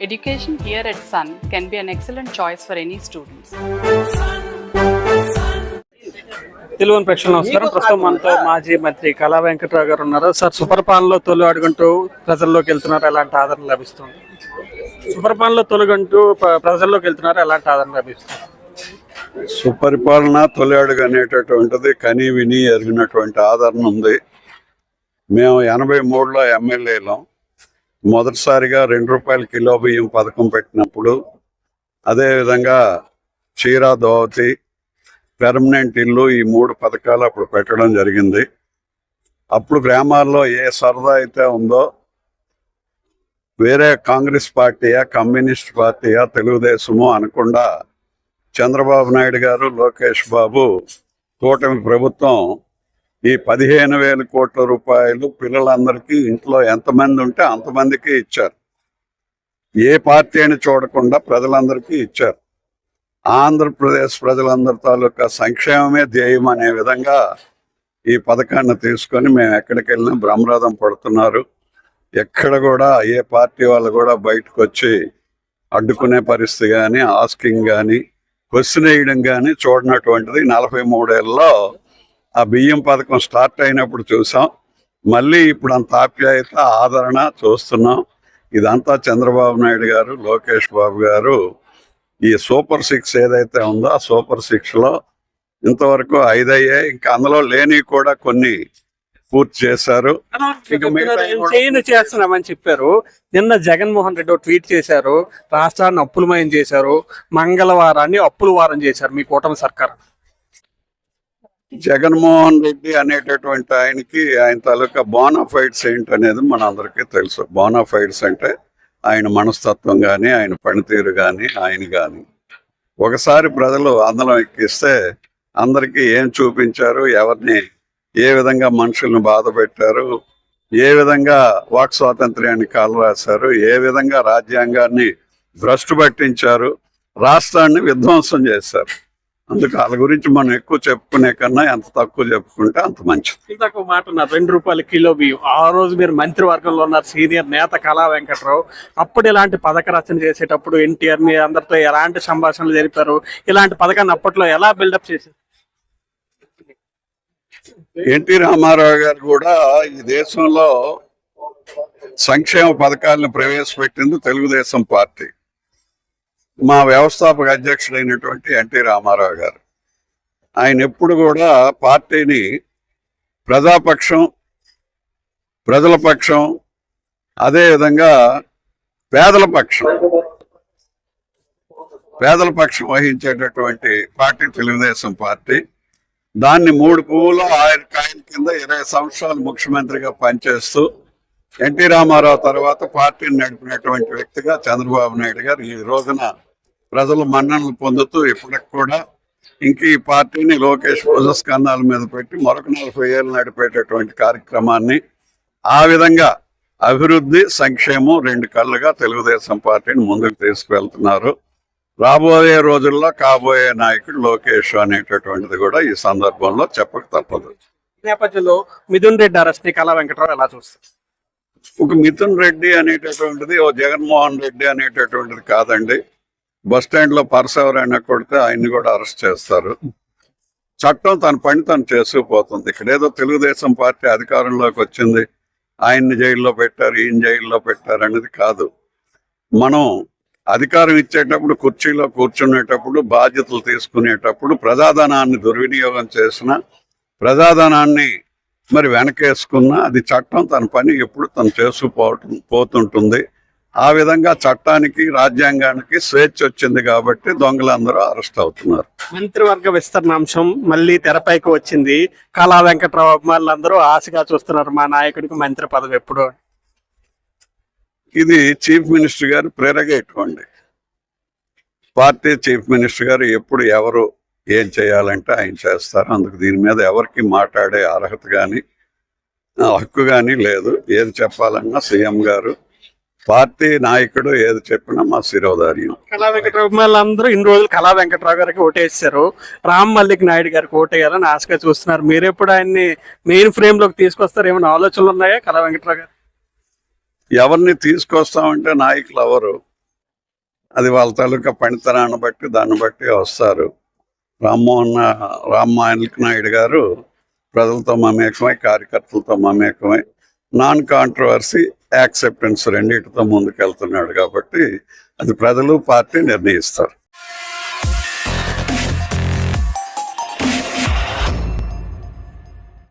Education here at Sun can be an excellent choice for any students. Telugu ప్రేక్షకులు నమస్కారం. ప్రస్తుతం మనతో మాజీ మంత్రి కళా వెంకట్రావు గారు ఉన్నారు. సార్, సుపరిపాలనలో తొలి అడుగుంటూ ప్రజల్లోకి వెళ్తున్నారు, ఎలాంటి ఆదరణ లభిస్తుంది? సుపరిపాలనలో తొలగంటూ ప్రజల్లోకి వెళ్తున్నారు, ఎలాంటి ఆదరణ లభిస్తుంది? సుపరిపాలన తొలి అడుగు అనేటటువంటిది కని విని ఎరిగినటువంటి ఆదరణ ఉంది. మేము 83లో ఎమ్మెల్యేలం. మొదటిసారిగా ₹2 కిలో బియ్యం పథకం పెట్టినప్పుడు, అదేవిధంగా చీరా దోవతి, పెర్మనెంట్ ఇల్లు, ఈ 3 పథకాలు అప్పుడు పెట్టడం జరిగింది. అప్పుడు గ్రామాల్లో ఏ సరదా అయితే ఉందో, వేరే కాంగ్రెస్ పార్టీయా, కమ్యూనిస్ట్ పార్టీయా, తెలుగుదేశమో అనకుండా చంద్రబాబు నాయుడు గారు, లోకేష్ బాబు కూటమి ప్రభుత్వం ఈ 15,000 కోట్ల రూపాయలు పిల్లలందరికీ ఇంట్లో ఎంతమంది ఉంటే అంతమందికి ఇచ్చారు. ఏ పార్టీ అని చూడకుండా ప్రజలందరికీ ఇచ్చారు. ఆంధ్రప్రదేశ్ ప్రజలందరి తాలూకా సంక్షేమమే ధ్యేయం అనే విధంగా ఈ పథకాన్ని తీసుకొని మేము ఎక్కడికి వెళ్ళినా బ్రహ్మరథం పడుతున్నారు. ఎక్కడ కూడా ఏ పార్టీ వాళ్ళు కూడా బయటకు వచ్చి అడ్డుకునే పరిస్థితి కానీ, ఆస్కింగ్ కానీ, క్వశ్చన్ వేయడం కానీ చూడనటువంటిది 43 ఏళ్ళలో ఆ బియ్యం పథకం స్టార్ట్ అయినప్పుడు చూసాం. మళ్ళీ ఇప్పుడు అంత ఆప్యాయత, ఆదరణ చూస్తున్నాం. ఇదంతా చంద్రబాబు నాయుడు గారు, లోకేష్ బాబు గారు ఈ సూపర్ 6 ఏదైతే ఉందో ఆ సూపర్ 6లో ఇంతవరకు 5 అయ్యాయి. ఇంకా అందులో లేని కూడా కొన్ని పూర్తి చేశారు. చేస్తున్నామని చెప్పారు. నిన్న జగన్మోహన్ రెడ్డి ట్వీట్ చేశారు, రాష్ట్రాన్ని అప్పులమయం చేశారు, మంగళవారాన్ని అప్పుల వారం చేశారు మీ కూటమి సర్కార్. జగన్మోహన్ రెడ్డి అనేటటువంటి ఆయనకి ఆయన తాలూకా బోనాఫైడ్స్ ఏంటనేది మనందరికీ తెలుసు. బోనాఫైడ్స్ అంటే ఆయన మనస్తత్వం కానీ, ఆయన పనితీరు కానీ, ఆయన కానీ ఒకసారి ప్రజలు అందరం ఎక్కిస్తే అందరికీ ఏం చూపించారు, ఎవరిని ఏ విధంగా మనుషుల్ని బాధ పెట్టారు, ఏ విధంగా వాక్ స్వాతంత్ర్యాన్ని కాలు రాశారు, ఏ విధంగా రాజ్యాంగాన్ని భ్రష్టు పట్టించారు, రాష్ట్రాన్ని విధ్వంసం చేశారు. అందుకు వాళ్ళ గురించి మనం ఎక్కువ చెప్పుకునే కన్నా ఎంత తక్కువ చెప్పుకుంటే అంత మంచిది. ఇంతకు మాట ఉన్నారు, ₹2 కిలో బియ్యం. ఆ రోజు మీరు మంత్రివర్గంలో ఉన్నారు, సీనియర్ నేత కళా వెంకట్రావు. అప్పుడు ఇలాంటి పథక రచన చేసేటప్పుడు ఎన్టీఆర్ మీ అందరితో ఎలాంటి సంభాషణలు జరిపారు? ఇలాంటి పథకాన్ని అప్పట్లో ఎలా బిల్డప్ చేశారు? ఎన్టీ రామారావు గారు కూడా ఈ దేశంలో సంక్షేమ పథకాలను ప్రవేశపెట్టింది తెలుగుదేశం పార్టీ. మా వ్యవస్థాపక అధ్యక్షుడైనటువంటి ఎన్టీ రామారావు గారు, ఆయన ఎప్పుడు కూడా పార్టీని ప్రజాపక్షం, ప్రజల పక్షం, అదేవిధంగా పేదల పక్షం వహించేటటువంటి పార్టీ తెలుగుదేశం పార్టీ. దాన్ని 3 పువ్వులు 6 కాయల కింద 20 సంవత్సరాలు ముఖ్యమంత్రిగా పనిచేస్తూ ఎన్టీ రామారావు తర్వాత పార్టీని నడిపినటువంటి వ్యక్తిగా చంద్రబాబు నాయుడు గారు ఈ రోజున ప్రజలు మన్ననలు పొందుతూ ఇప్పటికి కూడా ఇంక ఈ పార్టీని లోకేష్ భుజస్కంధాల మీద పెట్టి మరొక 40 ఏళ్ళు నడిపేటటువంటి కార్యక్రమాన్ని, ఆ విధంగా అభివృద్ధి, సంక్షేమం 2 కళ్ళుగా తెలుగుదేశం పార్టీని ముందుకు తీసుకువెళ్తున్నారు. రాబోయే రోజుల్లో కాబోయే నాయకుడు లోకేష్ అనేటటువంటిది కూడా ఈ సందర్భంలో చెప్పక తప్పదు. నేపథ్యంలో మిథున్ రెడ్డి అరెస్ట్ ని కళా వెంకట్రావు ఎలా చూస్తారు? ఒక మిథున్ రెడ్డి అనేటటువంటిది ఓ జగన్మోహన్ రెడ్డి అనేటటువంటిది కాదండి. బస్ స్టాండ్ లో పర్స్ ఎవరైనా కొడితే ఆయన్ని కూడా అరెస్ట్ చేస్తారు. చట్టం తన పని తను చేసుకుపోతుంది. ఇక్కడ ఏదో తెలుగుదేశం పార్టీ అధికారంలోకి వచ్చింది, ఆయన్ని జైల్లో పెట్టారు, ఈయన జైల్లో పెట్టారు అనేది కాదు. మనం అధికారం ఇచ్చేటప్పుడు, కుర్చీలో కూర్చునేటప్పుడు, బాధ్యతలు తీసుకునేటప్పుడు ప్రజాధనాన్ని దుర్వినియోగం చేసిన, ప్రజాధనాన్ని మరి వెనకేసుకున్నా అది చట్టం తన పని ఎప్పుడు తను చేసుకుపోతుంటుంది. ఆ విధంగా చట్టానికి, రాజ్యాంగానికి స్వేచ్ఛ వచ్చింది కాబట్టి దొంగలందరూ అరెస్ట్ అవుతున్నారు. మంత్రివర్గ విస్తరణాంశం మళ్ళీ తెరపైకి వచ్చింది. కళా వెంకట్రావు అభిమానులందరూ ఆశగా చూస్తున్నారు, మా నాయకుడికి మంత్రి పదవి ఎప్పుడు. ఇది చీఫ్ మినిస్టర్ గారు ప్రెరగేటివ్ అండి. పార్టీ చీఫ్ మినిస్టర్ గారు ఎప్పుడు ఎవరు ఏం చేయాలంటే ఆయన చేస్తారు. అందుకు దీని మీద ఎవరికి మాట్లాడే అర్హత కానీ, హక్కు కానీ లేదు. ఏది చెప్పాలన్నా సీఎం గారు, పార్టీ నాయకుడు ఏది చెప్పినా మా శిరోధార్యం. కళా వెంకట్రావు అభిమానులందరూ ఇన్ని రోజులు కళా వెంకట్రావు గారికి ఓటేసారు, రామ్ మల్లిక్ నాయుడు గారికి ఓటేయాలని ఆశగా చూస్తున్నారు. మీరెప్పుడు ఆయన్ని మెయిన్ ఫ్రేమ్ లోకి తీసుకొస్తారు? ఏమైనా ఆలోచనలు ఉన్నాయా కళా వెంకట్రావు గారు? ఎవరిని తీసుకొస్తామంటే నాయకులు ఎవరు అది వాళ్ళ తాలూకా పనితనాన్ని బట్టి దాన్ని బట్టి వస్తారు. రామ్మోహన్ నాయుడు గారు ప్రజలతో మమేకమై కార్యకర్తలతో మమేకమై నాన్ కాంట్రవర్సీ యాక్సెప్టెన్స్ రెండింటితో ముందుకెళ్తున్నాడు కాబట్టి అది ప్రజలు పార్టీ నిర్ణయిస్తారు.